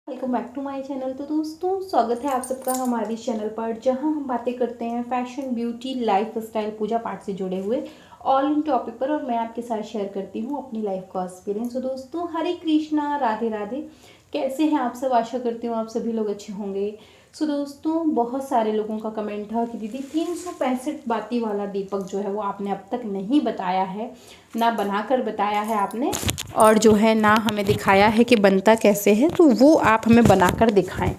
Welcome back to my channel. तो दोस्तों स्वागत है आप सबका हमारे चैनल पर, जहां हम बातें करते हैं फैशन, ब्यूटी, लाइफ स्टाइल, पूजा पाठ से जुड़े हुए ऑल इन टॉपिक पर। और मैं आपके साथ शेयर करती हूं अपनी लाइफ का एक्सपीरियंस। तो दोस्तों हरे कृष्णा, राधे राधे। कैसे हैं आप सब? आशा करती हूँ आप सभी लोग अच्छे होंगे। सो दोस्तों बहुत सारे लोगों का कमेंट था कि दीदी 365 बाती वाला दीपक जो है वो आपने अब तक नहीं बताया है, ना बनाकर बताया है आपने, और जो है ना हमें दिखाया है कि बनता कैसे है। तो वो आप हमें बनाकर दिखाएं।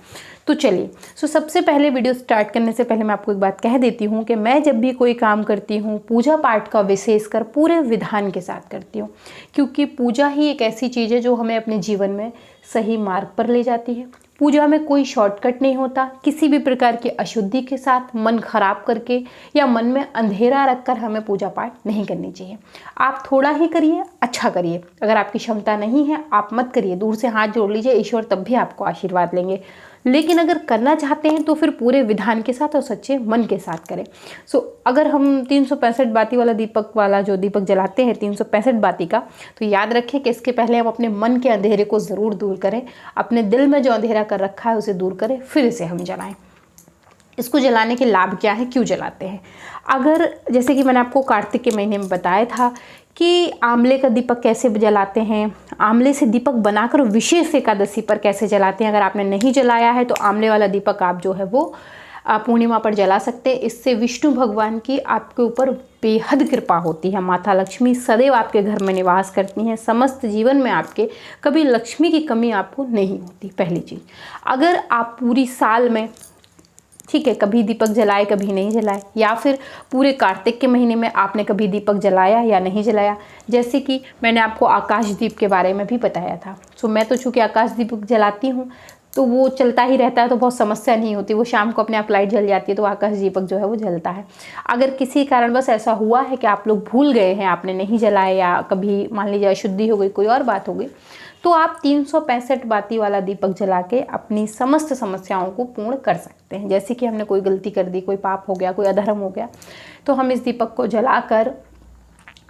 तो चलिए, सबसे पहले वीडियो स्टार्ट करने से पहले मैं आपको एक बात कह देती हूँ कि मैं जब भी कोई काम करती हूँ पूजा पाठ का विशेषकर पूरे विधान के साथ करती हूँ, क्योंकि पूजा ही एक ऐसी चीज़ है जो हमें अपने जीवन में सही मार्ग पर ले जाती है। पूजा में कोई शॉर्टकट नहीं होता। किसी भी प्रकार की अशुद्धि के साथ, मन खराब करके या मन में अंधेरा रखकर हमें पूजा पाठ नहीं करनी चाहिए। आप थोड़ा ही करिए, अच्छा करिए। अगर आपकी क्षमता नहीं है आप मत करिए, दूर से हाथ जोड़ लीजिए, ईश्वर तब भी आपको आशीर्वाद लेंगे। लेकिन अगर करना चाहते हैं तो फिर पूरे विधान के साथ और सच्चे मन के साथ करें। अगर हम 365 बाती वाला दीपक वाला जो दीपक जलाते हैं 365 बाती का, तो याद रखें कि इसके पहले हम अपने मन के अंधेरे को ज़रूर दूर करें। अपने दिल में जो अंधेरा कर रखा है उसे दूर करें, फिर इसे हम जलाएं। इसको जलाने के लाभ क्या है, क्यों जलाते हैं? अगर जैसे कि मैंने आपको कार्तिक के महीने में बताया था कि आंवले का दीपक कैसे जलाते हैं, आंवले से दीपक बनाकर विशेष एकादशी पर कैसे जलाते हैं। अगर आपने नहीं जलाया है तो आंवले वाला दीपक आप जो है वो पूर्णिमा पर जला सकते हैं। इससे विष्णु भगवान की आपके ऊपर बेहद कृपा होती है। माता लक्ष्मी सदैव आपके घर में निवास करती हैं। समस्त जीवन में आपके कभी लक्ष्मी की कमी आपको नहीं होती। पहली चीज़, अगर आप पूरी साल में, ठीक है, कभी दीपक जलाए कभी नहीं जलाए, या फिर पूरे कार्तिक के महीने में आपने कभी दीपक जलाया या नहीं जलाया, जैसे कि मैंने आपको आकाशदीप के बारे में भी बताया था। मैं तो चूँकि आकाश दीपक जलाती हूँ तो वो चलता ही रहता है, तो बहुत समस्या नहीं होती। वो शाम को अपने आप लाइट जल जाती है तो आकाश दीपक जो है वो जलता है। अगर किसी कारणवश ऐसा हुआ है कि आप लोग भूल गए हैं, आपने नहीं जलाया, या कभी मान लीजिए अशुद्धि हो गई, कोई और बात हो गई, तो आप 365 बाती वाला दीपक जला के अपनी समस्त समस्याओं को पूर्ण कर सकते हैं। जैसे कि हमने कोई गलती कर दी, कोई पाप हो गया, कोई अधर्म हो गया, तो हम इस दीपक को जलाकर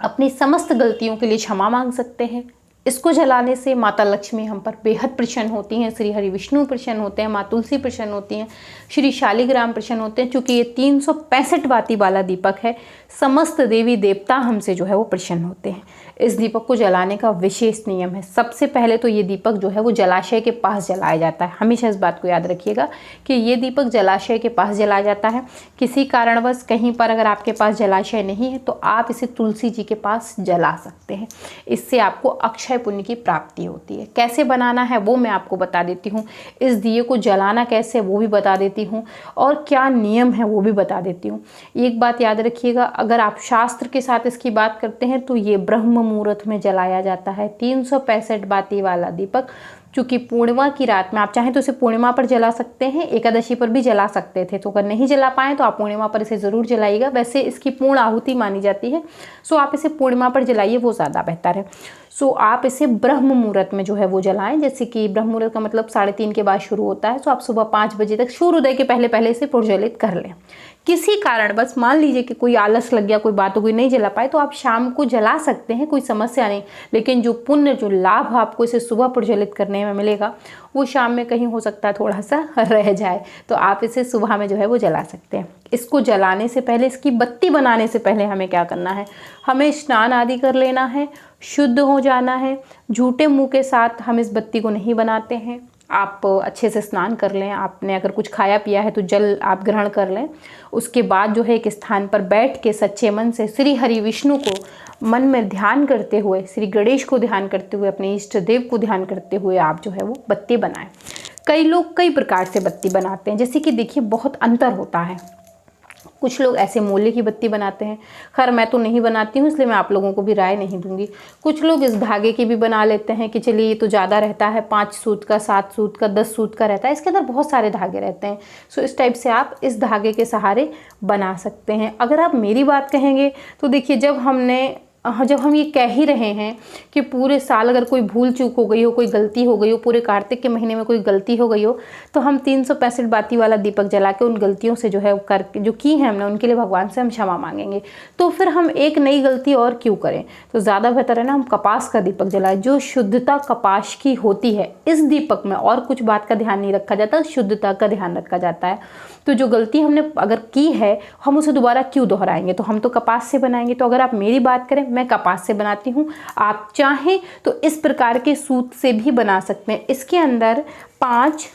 अपनी समस्त गलतियों के लिए क्षमा मांग सकते हैं। इसको जलाने से माता लक्ष्मी हम पर बेहद प्रसन्न होती हैं, श्री हरि विष्णु प्रसन्न होते हैं, माँ तुलसी प्रसन्न होती हैं, श्री शालिग्राम प्रसन्न होते हैं। चूँकि ये 365 बाती वाला दीपक है, समस्त देवी देवता हमसे जो है वो प्रसन्न होते हैं। इस दीपक को जलाने का विशेष नियम है। सबसे पहले तो ये दीपक जो है वो जलाशय के पास जलाया जाता है। हमेशा इस बात को याद रखिएगा कि ये दीपक जलाशय के पास जलाया जाता है। किसी कारणवश कहीं पर अगर आपके पास जलाशय नहीं है तो आप इसे तुलसी जी के पास जला सकते हैं। इससे आपको अक्षय पुण्य की प्राप्ति होती है। कैसे बनाना है वो मैं आपको बता देती हूँ। इस दिए को जलाना कैसे वो भी बता देती हूँ, और क्या नियम है वो भी बता देती हूँ। एक बात याद रखिएगा, अगर आप शास्त्र के साथ इसकी बात करते हैं तो ये ब्रह्म मुहूर्त में जलाया जाता है 365 बाती वाला दीपक। चूँकि पूर्णिमा की रात में, आप चाहें तो इसे पूर्णिमा पर जला सकते हैं, एकादशी पर भी जला सकते थे, तो अगर नहीं जला पाएँ तो आप पूर्णिमा पर इसे ज़रूर जलाइएगा। वैसे इसकी पूर्ण आहुति मानी जाती है, आप इसे पूर्णिमा पर जलाइए, वो ज़्यादा बेहतर है। आप इसे ब्रह्म मुहूर्त में जो है वो जलाएं। जैसे कि ब्रह्म मुहूर्त का मतलब 3:30 के बाद शुरू होता है, आप सुबह 5 बजे तक सूर्योदय के पहले पहले इसे प्रज्वलित कर लें। किसी कारण बस मान लीजिए कि कोई आलस लग गया, कोई बात हो गई, नहीं जला पाए, तो आप शाम को जला सकते हैं, कोई समस्या नहीं। लेकिन जो पुण्य, जो लाभ आपको इसे सुबह प्रज्वलित करने में मिलेगा वो शाम में कहीं हो सकता है थोड़ा सा रह जाए, तो आप इसे सुबह में जो है वो जला सकते हैं। इसको जलाने से पहले, इसकी बत्ती बनाने से पहले हमें क्या करना है, हमें स्नान आदि कर लेना है, शुद्ध हो जाना है। झूठे मुंह के साथ हम इस बत्ती को नहीं बनाते हैं। आप अच्छे से स्नान कर लें, आपने अगर कुछ खाया पिया है तो जल आप ग्रहण कर लें। उसके बाद जो है एक स्थान पर बैठ के सच्चे मन से श्री हरि विष्णु को मन में ध्यान करते हुए, श्री गणेश को ध्यान करते हुए, अपने इष्ट देव को ध्यान करते हुए आप जो है वो बत्ती बनाएं। कई लोग कई प्रकार से बत्ती बनाते हैं, जैसे कि देखिए बहुत अंतर होता है। कुछ लोग ऐसे मोले की बत्ती बनाते हैं, खैर मैं तो नहीं बनाती हूँ इसलिए मैं आप लोगों को भी राय नहीं दूंगी। कुछ लोग इस धागे की भी बना लेते हैं कि चलिए ये तो ज़्यादा रहता है, 5 सूत का, 7 सूत का, 10 सूत का रहता है, इसके अंदर बहुत सारे धागे रहते हैं। इस टाइप से आप इस धागे के सहारे बना सकते हैं। अगर आप मेरी बात कहेंगे तो देखिए, जब हमने जब हम ये कह ही रहे हैं कि पूरे साल अगर कोई भूल चूक हो गई हो, कोई गलती हो गई हो, पूरे कार्तिक के महीने में कोई गलती हो गई हो, तो हम 365 बाती वाला दीपक जला के उन गलतियों से जो है करके जो की है हमने, उनके लिए भगवान से हम क्षमा मांगेंगे। तो फिर हम एक नई गलती और क्यों करें? तो ज़्यादा बेहतर है ना हम कपास का दीपक जलाएं, जो शुद्धता कपास की होती है। इस दीपक में और कुछ बात का ध्यान नहीं रखा जाता, शुद्धता का ध्यान रखा जाता है। तो जो गलती हमने अगर की है, हम उसे दोबारा क्यों दोहराएंगे? तो हम तो कपास से बनाएंगे। तो अगर आप मेरी बात करें, मैं कपास से बनाती हूँ, आप चाहें तो इस प्रकार के सूत से भी बना सकते हैं। इसके अंदर 5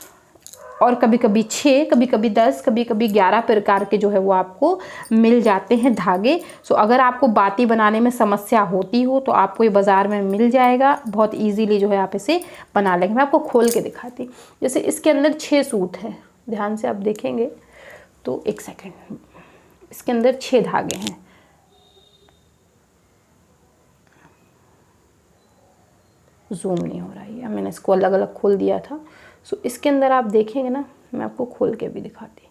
और कभी कभी 6, कभी कभी 10, कभी कभी 11 प्रकार के जो है वो आपको मिल जाते हैं धागे। सो अगर आपको बाती बनाने में समस्या होती हो तो आपको ये बाज़ार में मिल जाएगा, बहुत इजीली जो है आप इसे बना लेंगे। मैं आपको खोल के दिखाती हूँ। जैसे इसके अंदर 6 सूत है, ध्यान से आप देखेंगे तो एक सेकेंड, इसके अंदर 6 धागे हैं। जूम नहीं हो रहा है, मैंने इसको अलग अलग खोल दिया था। सो इसके अंदर आप देखेंगे ना, मैं आपको खोल के भी दिखाती।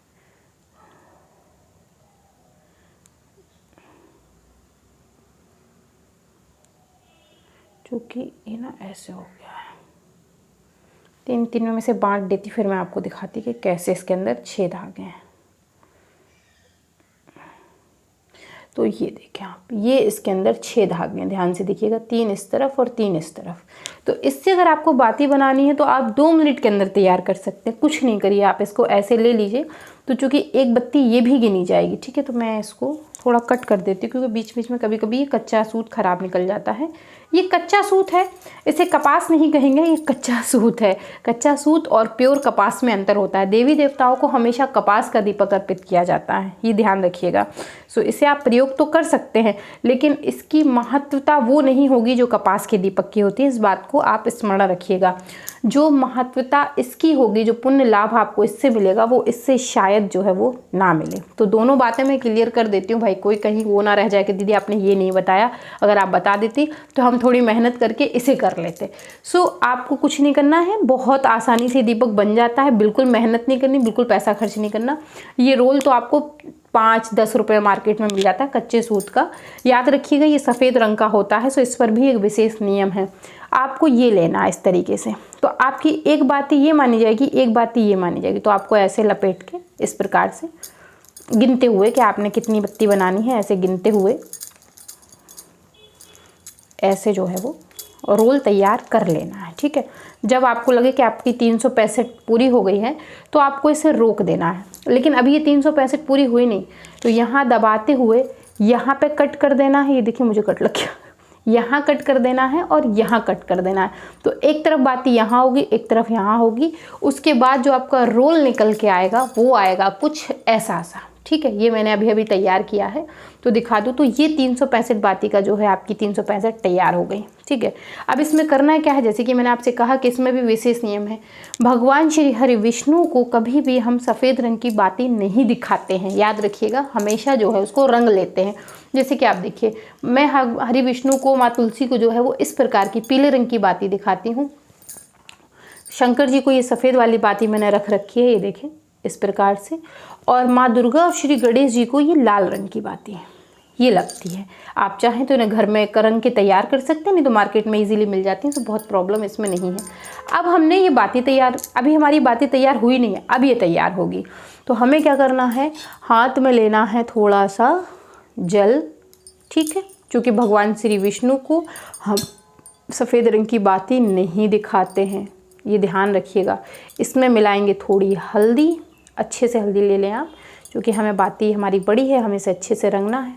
क्योंकि ये ना ऐसे हो गया है, तीन में से बांट देती, फिर मैं आपको दिखाती कि कैसे इसके अंदर 6 धागे हैं। तो ये देखें आप, ये इसके अंदर 6 धागे हैं, ध्यान से देखिएगा, 3 इस तरफ और 3 इस तरफ। तो इससे अगर आपको बाती बनानी है तो आप 2 मिनट के अंदर तैयार कर सकते हैं। कुछ नहीं करिए, आप इसको ऐसे ले लीजिए। तो चूँकि एक बत्ती ये भी गिनी जाएगी, ठीक है, तो मैं इसको थोड़ा कट कर देती हूँ, क्योंकि बीच बीच में कभी कभी ये कच्चा सूत ख़राब निकल जाता है। ये कच्चा सूत है, इसे कपास नहीं कहेंगे, ये कच्चा सूत है। कच्चा सूत और प्योर कपास में अंतर होता है। देवी देवताओं को हमेशा कपास का दीपक अर्पित किया जाता है, ये ध्यान रखिएगा। सो इसे आप प्रयोग तो कर सकते हैं, लेकिन इसकी महत्वता वो नहीं होगी जो कपास के दीपक की होती है। इस बात को आप स्मरण रखिएगा। जो महत्वता इसकी होगी, जो पुण्य लाभ आपको इससे मिलेगा, वो इससे शायद जो है वो ना मिले। तो दोनों बातें मैं क्लियर कर देती हूँ भाई, कोई कहीं वो ना रह जाए कि दीदी आपने ये नहीं बताया। अगर आप बता देती तो हम थोड़ी मेहनत करके इसे कर लेते। सो आपको कुछ नहीं करना है, बहुत आसानी से दीपक बन जाता है। बिल्कुल मेहनत नहीं करनी, बिल्कुल पैसा खर्च नहीं करना। ये रोल तो आपको 5-10 रुपये मार्केट में मिल जाता है कच्चे सूत का। याद रखिएगा ये सफ़ेद रंग का होता है, सो इस पर भी एक विशेष नियम है। आपको ये लेना है इस तरीके से, तो आपकी एक बाती ये मानी जाएगी, एक बाती ये मानी जाएगी। तो आपको ऐसे लपेट के इस प्रकार से गिनते हुए कि आपने कितनी बत्ती बनानी है, ऐसे गिनते हुए ऐसे जो है वो रोल तैयार कर लेना है, ठीक है। जब आपको लगे कि आपकी 365 पूरी हो गई है तो आपको इसे रोक देना है। लेकिन अभी ये 365 पूरी हुई नहीं, तो यहाँ दबाते हुए यहाँ पे कट कर देना है। ये देखिए मुझे कट लग गया, यहाँ कट कर देना है और यहाँ कट कर देना है। तो एक तरफ बाती यहाँ होगी, एक तरफ यहाँ होगी। उसके बाद जो आपका रोल निकल के आएगा वो आएगा कुछ ऐसा सा, ठीक है। ये मैंने अभी अभी तैयार किया है, तो दिखा दूँ। तो ये 365 बाती का जो है आपकी 365 तैयार हो गई, ठीक है। अब इसमें करना है क्या है, जैसे कि मैंने आपसे कहा कि इसमें भी विशेष नियम है। भगवान श्री हरि विष्णु को कभी भी हम सफ़ेद रंग की बाती नहीं दिखाते हैं, याद रखिएगा। हमेशा जो है उसको रंग लेते हैं। जैसे कि आप देखिए, मैं हरि विष्णु को, माँ तुलसी को जो है वो इस प्रकार की पीले रंग की बाती दिखाती हूँ। शंकर जी को ये सफ़ेद वाली बाती मैंने रख रखी है, ये देखें इस प्रकार से। और माँ दुर्गा और श्री गणेश जी को ये लाल रंग की बाती है, ये लगती है। आप चाहें तो इन्हें घर में रंग के तैयार कर सकते हैं, नहीं तो मार्केट में इजीली मिल जाती हैं, तो बहुत प्रॉब्लम इसमें नहीं है। अब हमने ये बाती तैयार, अभी हमारी बाती तैयार हुई नहीं है, अब ये तैयार होगी। तो हमें क्या करना है, हाथ में लेना है थोड़ा सा जल, ठीक है। क्योंकि भगवान श्री विष्णु को हम सफ़ेद रंग की बाती नहीं दिखाते हैं, ये ध्यान रखिएगा। इसमें मिलाएंगे थोड़ी हल्दी, अच्छे से हल्दी ले लें आप, क्योंकि हमें बाती हमारी बड़ी है, हमें इसे अच्छे से रंगना है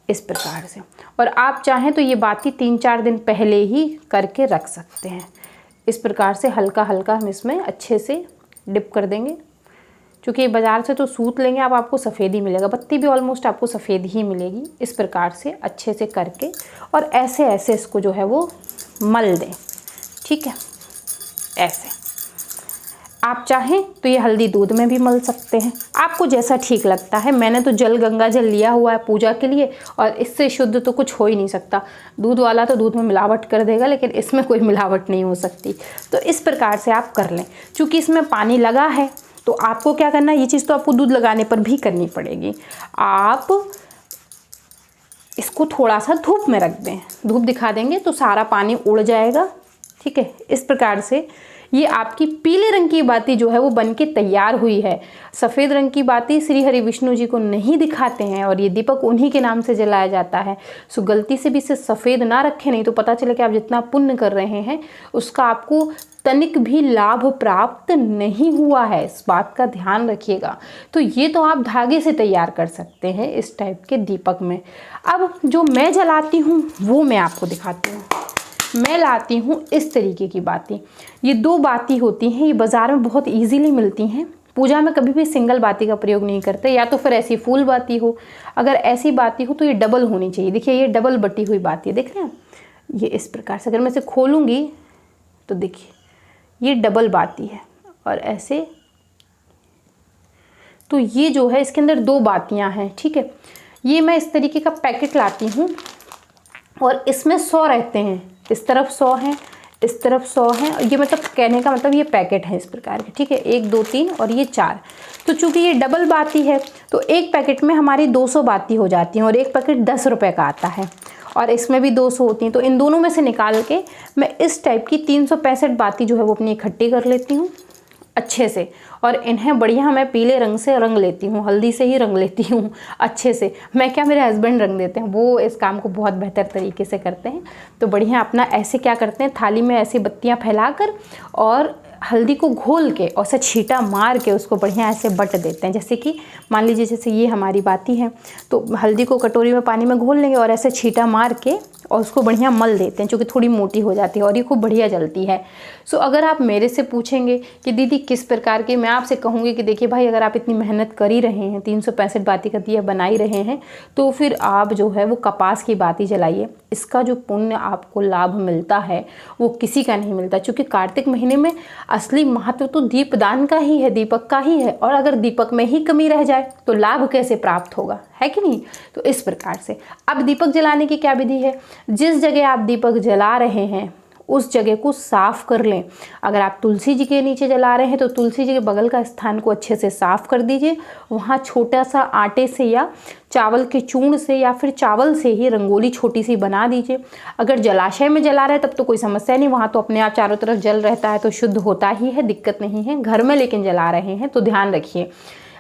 इस प्रकार से। और आप चाहें तो ये बाती 3-4 दिन पहले ही करके रख सकते हैं। इस प्रकार से हल्का हल्का हम इसमें अच्छे से डिप कर देंगे। क्योंकि बाज़ार से तो सूत लेंगे आप, आपको सफ़ेद ही मिलेगा, बत्ती भी ऑलमोस्ट आपको सफ़ेद ही मिलेगी। इस प्रकार से अच्छे से करके और ऐसे ऐसे इसको जो है वो मल दें, ठीक है। ऐसे आप चाहें तो ये हल्दी दूध में भी मल सकते हैं, आपको जैसा ठीक लगता है। मैंने तो जल गंगा जल लिया हुआ है पूजा के लिए, और इससे शुद्ध तो कुछ हो ही नहीं सकता। दूध वाला तो दूध में मिलावट कर देगा, लेकिन इसमें कोई मिलावट नहीं हो सकती। तो इस प्रकार से आप कर लें। चूँकि इसमें पानी लगा है तो आपको क्या करना है, ये चीज़ तो आपको दूध लगाने पर भी करनी पड़ेगी। आप इसको थोड़ा सा धूप में रख दें। धूप दिखा देंगे तो सारा पानी उड़ जाएगा। ठीक है, इस प्रकार से ये आपकी पीले रंग की बाती जो है वो बनके तैयार हुई है। सफ़ेद रंग की बाती श्री हरि विष्णु जी को नहीं दिखाते हैं और ये दीपक उन्हीं के नाम से जलाया जाता है। सो गलती से भी इसे सफ़ेद ना रखें, नहीं तो पता चले कि आप जितना पुण्य कर रहे हैं उसका आपको तनिक भी लाभ प्राप्त नहीं हुआ है। इस बात का ध्यान रखिएगा। तो ये तो आप धागे से तैयार कर सकते हैं इस टाइप के दीपक में। अब जो मैं जलाती हूँ वो मैं आपको दिखाती हूँ। मैं लाती हूँ इस तरीके की बाती। ये 2 बाती होती हैं, ये बाज़ार में बहुत इजीली मिलती हैं। पूजा में कभी भी सिंगल बाती का प्रयोग नहीं करते, या तो फिर ऐसी फूल बाती हो। अगर ऐसी बाती हो तो ये डबल होनी चाहिए। देखिए ये डबल बटी हुई बाती है, देख रहे हैं ये इस प्रकार से। अगर मैं इसे खोलूँगी तो देखिए ये डबल बाती है और ऐसे। तो ये जो है इसके अंदर 2 बातियाँ हैं। ठीक है, ये मैं इस तरीके का पैकेट लाती हूँ और इसमें 100 रहते हैं। इस तरफ 100 हैं, इस तरफ 100 हैं। ये मतलब कहने का मतलब ये पैकेट है इस प्रकार के। ठीक है, 1 2 3 और ये 4। तो चूंकि ये डबल बाती है तो एक पैकेट में हमारी 200 बाती हो जाती हैं और एक पैकेट 10 रुपये का आता है और इसमें भी 200 होती हैं। तो इन दोनों में से निकाल के मैं इस टाइप की 365 बाती जो है वो अपनी इकट्ठी कर लेती हूँ अच्छे से, और इन्हें बढ़िया मैं पीले रंग से रंग लेती हूँ, हल्दी से ही रंग लेती हूँ अच्छे से। मैं क्या, मेरे हस्बैंड रंग देते हैं, वो इस काम को बहुत बेहतर तरीके से करते हैं। तो बढ़िया अपना ऐसे क्या करते हैं, थाली में ऐसी बत्तियाँ फैलाकर और हल्दी को घोल के और से छींटा मार के उसको बढ़िया ऐसे बट देते हैं। जैसे कि मान लीजिए जैसे ये हमारी बाती है तो हल्दी को कटोरी में पानी में घोल लेंगे और ऐसे छींटा मार के और उसको बढ़िया मल देते हैं, क्योंकि थोड़ी मोटी हो जाती है और ये खूब बढ़िया जलती है। सो अगर आप मेरे से पूछेंगे कि दीदी किस प्रकार के, मैं आपसे कहूँगी कि देखिए भाई, अगर आप इतनी मेहनत कर ही रहे हैं, 365 बाती का दिया बना ही रहे हैं, तो फिर आप जो है वो कपास की बाती जलाइए। इसका जो पुण्य आपको लाभ मिलता है वो किसी का नहीं मिलता, क्योंकि कार्तिक महीने में असली महत्व तो दीपदान का ही है, दीपक का ही है। और अगर दीपक में ही कमी रह जाए तो लाभ कैसे प्राप्त होगा, है कि नहीं। तो इस प्रकार से अब दीपक जलाने की क्या विधि है, जिस जगह आप दीपक जला रहे हैं उस जगह को साफ कर लें। अगर आप तुलसी जी के नीचे जला रहे हैं तो तुलसी जी के बगल का स्थान को अच्छे से साफ कर दीजिए। वहाँ छोटा सा आटे से या चावल के चूर्ण से या फिर चावल से ही रंगोली छोटी सी बना दीजिए। अगर जलाशय में जला रहे हैं तब तो कोई समस्या नहीं, वहाँ तो अपने आप चारों तरफ जल रहता है तो शुद्ध होता ही है, दिक्कत नहीं है। घर में लेकिन जला रहे हैं तो ध्यान रखिए,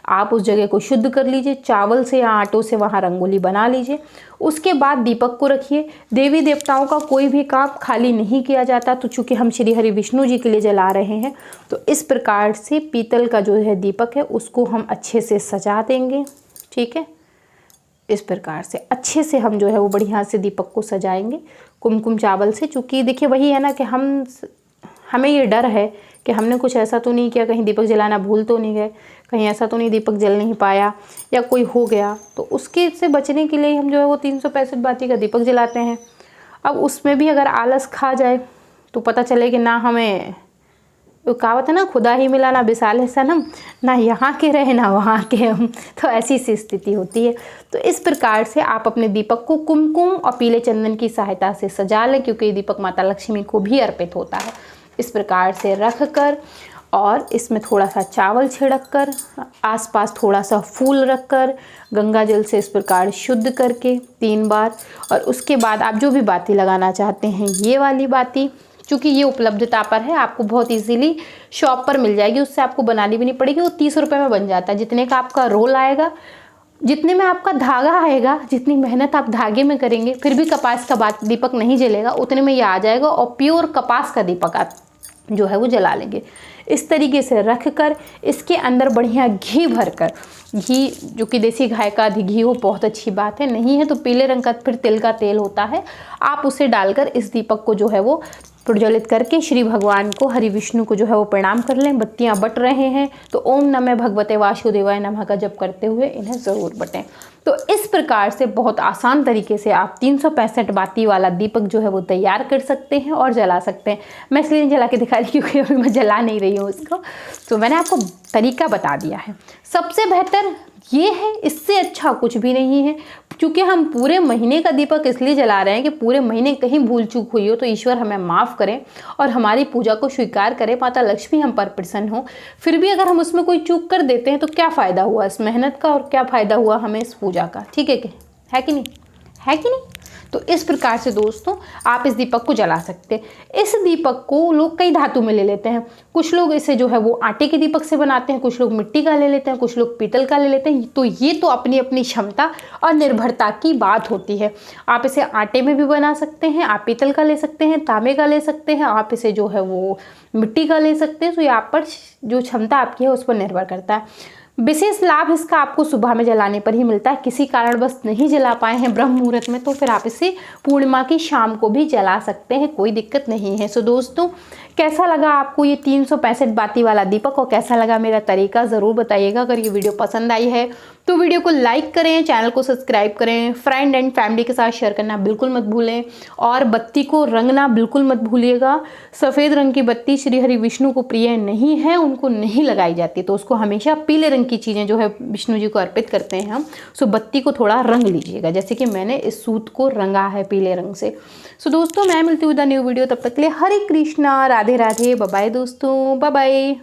आप उस जगह को शुद्ध कर लीजिए, चावल से या आटों से वहाँ रंगोली बना लीजिए। उसके बाद दीपक को रखिए। देवी देवताओं का कोई भी काम खाली नहीं किया जाता, तो चूँकि हम श्री हरि विष्णु जी के लिए जला रहे हैं तो इस प्रकार से पीतल का जो है दीपक है उसको हम अच्छे से सजा देंगे। ठीक है, इस प्रकार से अच्छे से हम जो है वो बढ़िया से दीपक को सजाएंगे कुमकुम चावल से। चूँकि देखिए वही है ना कि हमें ये डर है कि हमने कुछ ऐसा तो नहीं किया, कहीं दीपक जलाना भूल तो नहीं गए, कहीं ऐसा तो नहीं दीपक जल नहीं पाया या कोई हो गया, तो उसके से बचने के लिए हम जो है वो 365 बाती का दीपक जलाते हैं। अब उसमें भी अगर आलस खा जाए तो पता चले कि ना हमें, वो कहावत है ना, खुदा ही मिला ना बिसाले सनम, ना यहाँ के रहे ना वहाँ के हम, तो ऐसी सी स्थिति होती है। तो इस प्रकार से आप अपने दीपक को कुमकुम और पीले चंदन की सहायता से सजा लें, क्योंकि ये दीपक माता लक्ष्मी को भी अर्पित होता है। इस प्रकार से रख कर और इसमें थोड़ा सा चावल छिड़क कर, आसपास थोड़ा सा फूल रख कर, गंगा जल से इस प्रकार शुद्ध करके 3 बार, और उसके बाद आप जो भी बाती लगाना चाहते हैं, ये वाली बाती चूँकि ये उपलब्धता पर है, आपको बहुत इजीली शॉप पर मिल जाएगी, उससे आपको बनानी भी नहीं पड़ेगी। वो 30 रुपये में बन जाता है। जितने का आपका रोल आएगा, जितने में आपका धागा आएगा, जितनी मेहनत आप धागे में करेंगे, फिर भी कपास का दीपक नहीं जलेगा, उतने में ये आ जाएगा और प्योर कपास का दीपक आप जो है वो जला लेंगे। इस तरीके से रख कर इसके अंदर बढ़िया घी भरकर, घी जो कि देसी गाय का घी हो, बहुत अच्छी बात है, नहीं है तो पीले रंग का फिर तिल का तेल होता है, आप उसे डालकर इस दीपक को जो है वो प्रज्वलित करके श्री भगवान को, हरि विष्णु को जो है वो प्रणाम कर लें। बत्तियां बट रहे हैं तो ओम नमः भगवते वासुदेवाय नमः का जप करते हुए इन्हें ज़रूर बटें। तो इस प्रकार से बहुत आसान तरीके से आप 365 बाती वाला दीपक जो है वो तैयार कर सकते हैं और जला सकते हैं। मैं इसलिए नहीं जला के दिखा रही क्योंकि अभी मैं जला नहीं रही हूँ उसको, तो मैंने आपको तरीका बता दिया है। सबसे बेहतर ये है, इससे अच्छा कुछ भी नहीं है। क्योंकि हम पूरे महीने का दीपक इसलिए जला रहे हैं कि पूरे महीने कहीं भूल चूक हुई हो तो ईश्वर हमें माफ़ करें और हमारी पूजा को स्वीकार करें, माता लक्ष्मी हम पर प्रसन्न हो। फिर भी अगर हम उसमें कोई चूक कर देते हैं तो क्या फ़ायदा हुआ इस मेहनत का और क्या फ़ायदा हुआ हमें इस पूजा का। ठीक है कि नहीं, है कि नहीं। तो इस प्रकार से दोस्तों आप इस दीपक को जला सकते हैं। इस दीपक को लोग कई धातु में ले लेते हैं। कुछ लोग इसे जो है वो आटे के दीपक से बनाते हैं, कुछ लोग मिट्टी का ले लेते हैं, कुछ लोग पीतल का ले लेते हैं। तो ये तो अपनी अपनी क्षमता और निर्भरता की बात होती है। आप इसे आटे में भी बना सकते हैं, आप पीतल का ले सकते हैं, तांबे का ले सकते हैं, आप इसे जो है वो मिट्टी का ले सकते हैं। तो यहाँ पर जो क्षमता आपकी है उस पर निर्भर करता है। विशेष लाभ इसका आपको सुबह में जलाने पर ही मिलता है। किसी कारणवश नहीं जला पाए हैं ब्रह्म मुहूर्त में तो फिर आप इसे पूर्णिमा की शाम को भी जला सकते हैं, कोई दिक्कत नहीं है। सो दोस्तों कैसा लगा आपको ये 365 बाती वाला दीपक और कैसा लगा मेरा तरीका ज़रूर बताइएगा। अगर ये वीडियो पसंद आई है तो वीडियो को लाइक करें, चैनल को सब्सक्राइब करें, फ्रेंड एंड फैमिली के साथ शेयर करना बिल्कुल मत भूलें और बत्ती को रंगना बिल्कुल मत भूलिएगा। सफ़ेद रंग की बत्ती श्री हरि विष्णु को प्रिय नहीं है, उनको नहीं लगाई जाती, तो उसको हमेशा पीले रंग की चीज़ें जो है विष्णु जी को अर्पित करते हैं हम। सो बत्ती को थोड़ा रंग लीजिएगा, जैसे कि मैंने इस सूत को रंगा है पीले रंग से। सो दोस्तों मैं मिलती हूँ द न्यू वीडियो, तब तक के लिए हरे कृष्णा, राधे राधे, बाय बाय दोस्तों, बाय बाय।